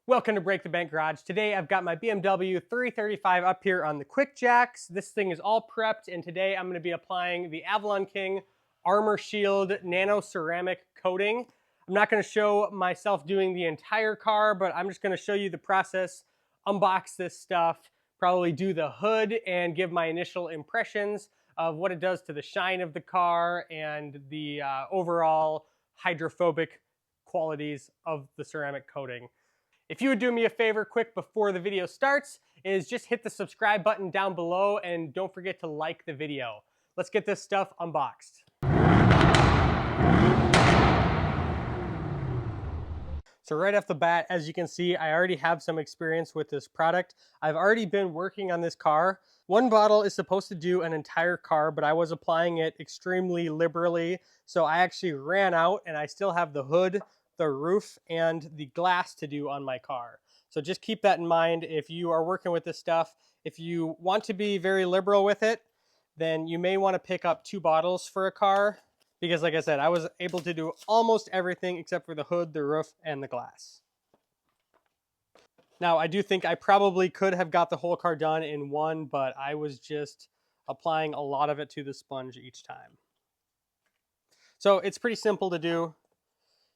Welcome to Break the Bank Garage. Today I've got my BMW 335 up here on the quick jacks. This thing is all prepped, and today I'm going to be applying the AvalonKing Armor Shield nano ceramic coating. I'm not going to show myself doing the entire car, but I'm just going to show you the process, unbox this stuff, probably do the hood, and give my initial impressions of what it does to the shine of the car and the overall hydrophobic qualities of the ceramic coating. If you would do me a favor quick before the video starts, is just hit the subscribe button down below and don't forget to like the video. Let's get this stuff unboxed. So right off the bat, as you can see, I already have some experience with this product. I've already been working on this car. One bottle is supposed to do an entire car, but I was applying it extremely liberally. So I actually ran out and I still have the hood, the roof, and the glass to do on my car. So just keep that in mind if you are working with this stuff. If you want to be very liberal with it, then you may want to pick up 2 bottles for a car, because like I said, I was able to do almost everything except for the hood, the roof, and the glass. Now, I do think I probably could have got the whole car done in one, but I was just applying a lot of it to the sponge each time. So it's pretty simple to do.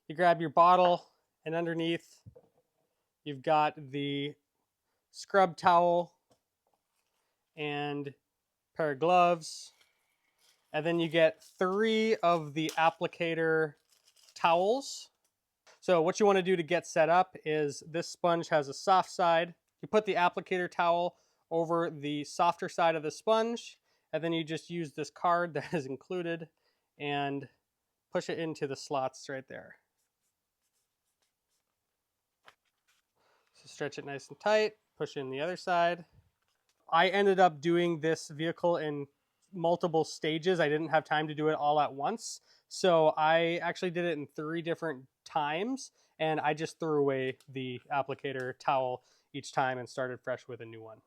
You grab your bottle, and underneath you've got the scrub towel and a pair of gloves, and then you get 3 of the applicator towels. So what you want to do to get set up is this sponge has a soft side. You put the applicator towel over the softer side of the sponge, and then you just use this card that is included and push it into the slots right there. So stretch it nice and tight, push it in the other side. I ended up doing this vehicle in multiple stages. I didn't have time to do it all at once. So I actually did it in 3 different times, and I just threw away the applicator towel each time and started fresh with a new one.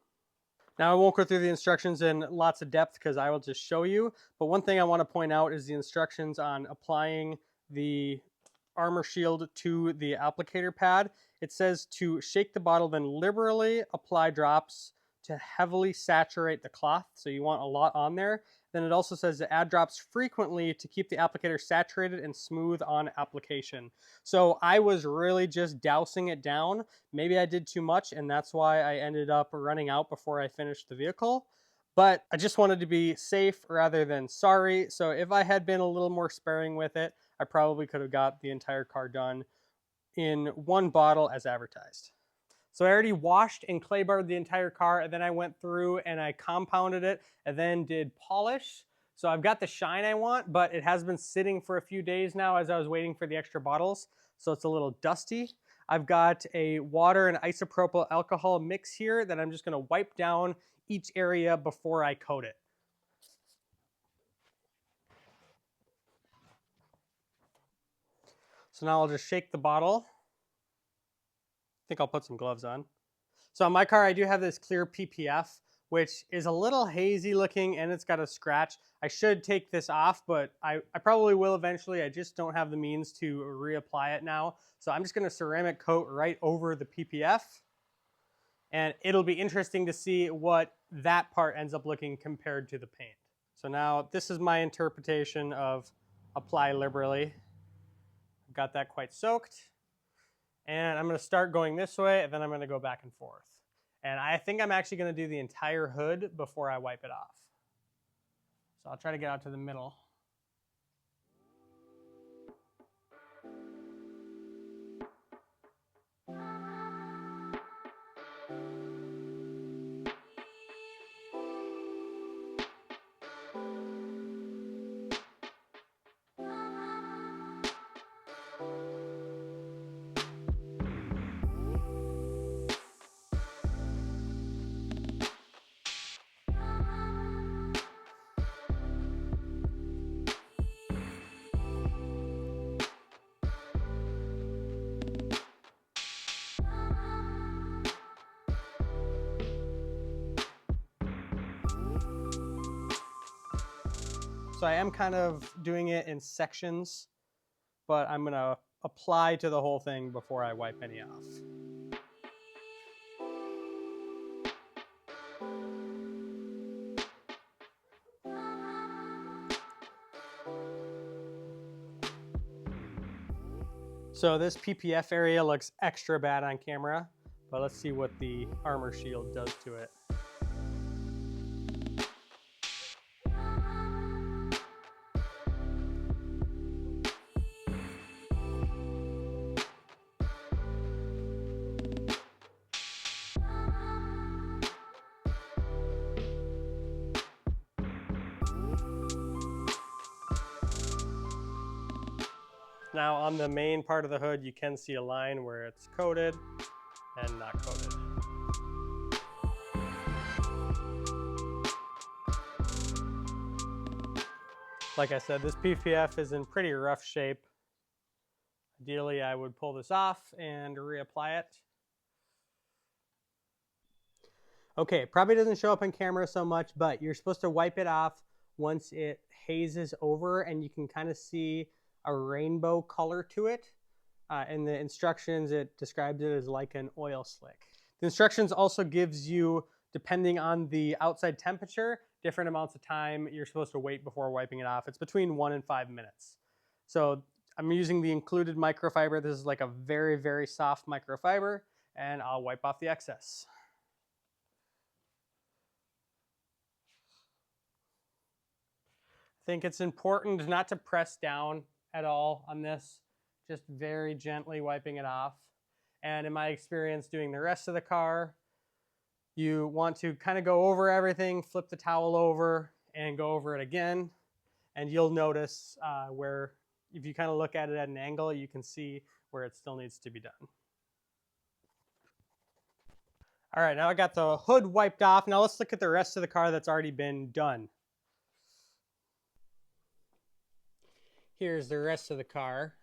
Now, I won't go through the instructions in lots of depth because I will just show you, but one thing I want to point out is the instructions on applying the Armor Shield to the applicator pad. It says to shake the bottle, then liberally apply drops to heavily saturate the cloth. So you want a lot on there. Then it also says to add drops frequently to keep the applicator saturated and smooth on application. So I was really just dousing it down. Maybe I did too much, and that's why I ended up running out before I finished the vehicle. But I just wanted to be safe rather than sorry. So if I had been a little more sparing with it, I probably could have got the entire car done in 1 bottle as advertised. So I already washed and clay barred the entire car, and then I went through and I compounded it and then did polish. So I've got the shine I want, but it has been sitting for a few days now as I was waiting for the extra bottles. So it's a little dusty. I've got a water and isopropyl alcohol mix here that I'm just gonna wipe down each area before I coat it. So now I'll just shake the bottle. I think I'll put some gloves on. So on my car, I do have this clear PPF, which is a little hazy looking, and it's got a scratch. I should take this off, but I probably will eventually. I just don't have the means to reapply it now. So I'm just gonna ceramic coat right over the PPF, and it'll be interesting to see what that part ends up looking compared to the paint. So now this is my interpretation of apply liberally. I've got that quite soaked. And I'm going to start going this way, and then I'm going to go back and forth. And I think I'm actually going to do the entire hood before I wipe it off. So I'll try to get out to the middle. So I am kind of doing it in sections, but I'm going to apply to the whole thing before I wipe any off. So this PPF area looks extra bad on camera, but let's see what the armor shield does to it. Now on the main part of the hood, you can see a line where it's coated and not coated. Like I said, this PPF is in pretty rough shape. Ideally, I would pull this off and reapply it. Okay, probably doesn't show up on camera so much, but you're supposed to wipe it off once it hazes over, and you can kind of see a rainbow color to it. In the instructions, it describes it as like an oil slick. The instructions also gives you, depending on the outside temperature, different amounts of time you're supposed to wait before wiping it off. It's between 1 and 5 minutes. So I'm using the included microfiber. This is like a very, very soft microfiber, and I'll wipe off the excess. I think it's important not to press down at all on this, just very gently wiping it off. And in my experience doing the rest of the car, you want to kind of go over everything, flip the towel over, and go over it again. And you'll notice where, if you kind of look at it at an angle, you can see where it still needs to be done. All right, now I got the hood wiped off. Now let's look at the rest of the car that's already been done. Here's the rest of the car.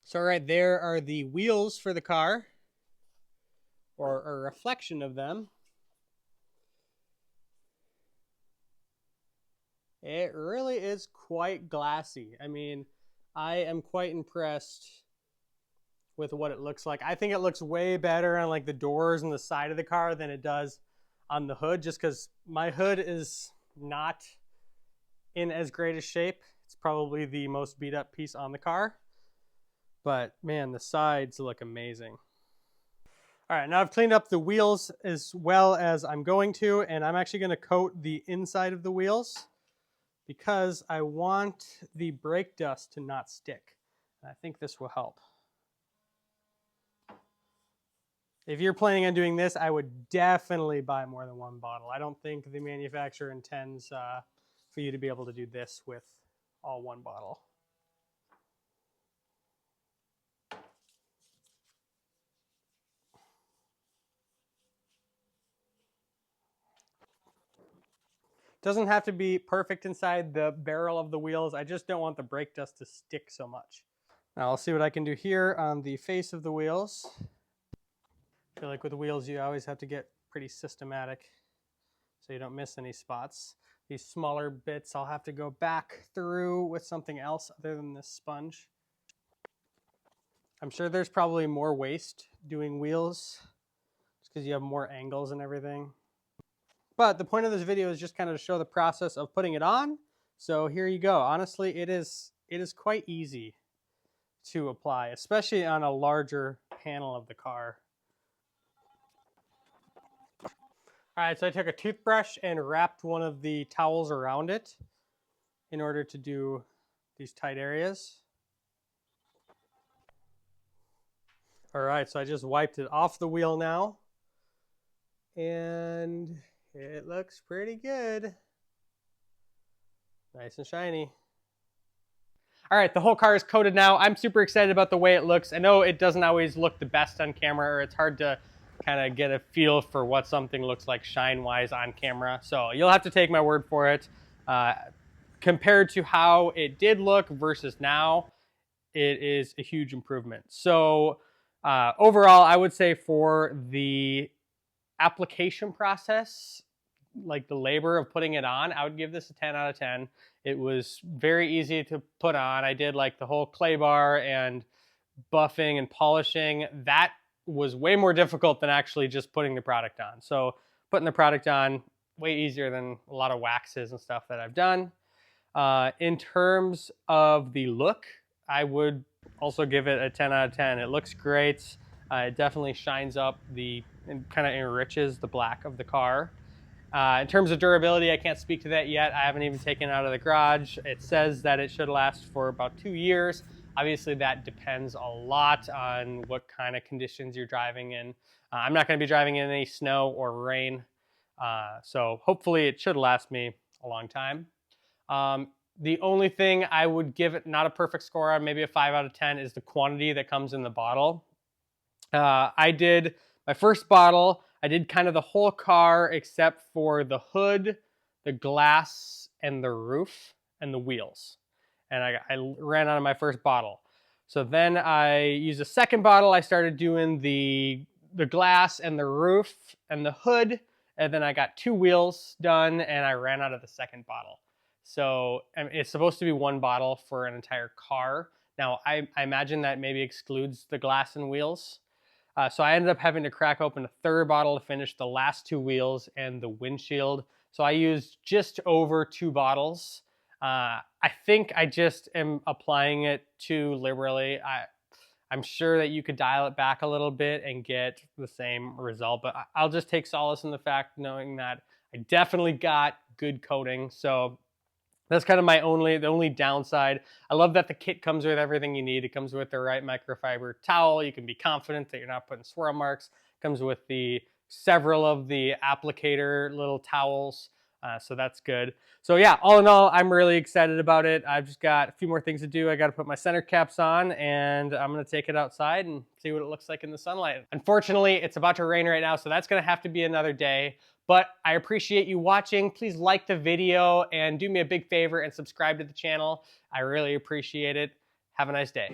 So right there are the wheels for the car, or a reflection of them. It really is quite glassy. I mean, I am quite impressed with what it looks like. I think it looks way better on like the doors and the side of the car than it does on the hood, just because my hood is not in as great a shape. It's probably the most beat up piece on the car. But man, the sides look amazing. All right, now I've cleaned up the wheels as well as I'm going to, and I'm actually going to coat the inside of the wheels because I want the brake dust to not stick. And I think this will help. If you're planning on doing this, I would definitely buy more than one bottle. I don't think the manufacturer intends for you to be able to do this with all one bottle. Doesn't have to be perfect inside the barrel of the wheels. I just don't want the brake dust to stick so much. Now I'll see what I can do here on the face of the wheels. I feel like with the wheels, you always have to get pretty systematic so you don't miss any spots. These smaller bits, I'll have to go back through with something else other than this sponge. I'm sure there's probably more waste doing wheels just because you have more angles and everything. But the point of this video is just kind of to show the process of putting it on. So here you go. Honestly, it is quite easy to apply, especially on a larger panel of the car. All right, so I took a toothbrush and wrapped one of the towels around it in order to do these tight areas. All right, so I just wiped it off the wheel now. And it looks pretty good. Nice and shiny. All right, the whole car is coated now. I'm super excited about the way it looks. I know it doesn't always look the best on camera, or it's hard to kind of get a feel for what something looks like shine-wise on camera. So you'll have to take my word for it. Compared to how it did look versus now, it is a huge improvement. So overall, I would say for the application process, like the labor of putting it on, I would give this a 10 out of 10. It was very easy to put on. I did like the whole clay bar and buffing and polishing. That was way more difficult than actually just putting the product on. So putting the product on, way easier than a lot of waxes and stuff that I've done. In terms of the look, I would also give it a 10 out of 10. It looks great. It definitely shines up and kind of enriches the black of the car. In terms of durability, I can't speak to that yet. I haven't even taken it out of the garage. It says that it should last for about 2 years. Obviously, that depends a lot on what kind of conditions you're driving in. I'm not going to be driving in any snow or rain, so hopefully it should last me a long time. The only thing I would give it not a perfect score on, maybe a 5 out of 10, is the quantity that comes in the bottle. I did my first bottle. I did kind of the whole car except for the hood, the glass, and the roof, and the wheels. And I ran out of my first bottle. So then I used a second bottle. I started doing the glass and the roof and the hood. And then I got 2 wheels done and I ran out of the second bottle. So it's supposed to be 1 bottle for an entire car. Now, I imagine that maybe excludes the glass and wheels. So I ended up having to crack open a 3rd bottle to finish the last 2 wheels and the windshield. So I used just over 2 bottles. I think I just am applying it too liberally. I'm sure that you could dial it back a little bit and get the same result, but I'll just take solace in the fact knowing that I definitely got good coating. So that's kind of the only downside. I love that the kit comes with everything you need. It comes with the right microfiber towel. You can be confident that you're not putting swirl marks. It comes with several of the applicator little towels. So that's good. So yeah, all in all, I'm really excited about it. I've just got a few more things to do. I got to put my center caps on and I'm going to take it outside and see what it looks like in the sunlight. Unfortunately, it's about to rain right now, so that's going to have to be another day. But I appreciate you watching. Please like the video and do me a big favor and subscribe to the channel. I really appreciate it. Have a nice day.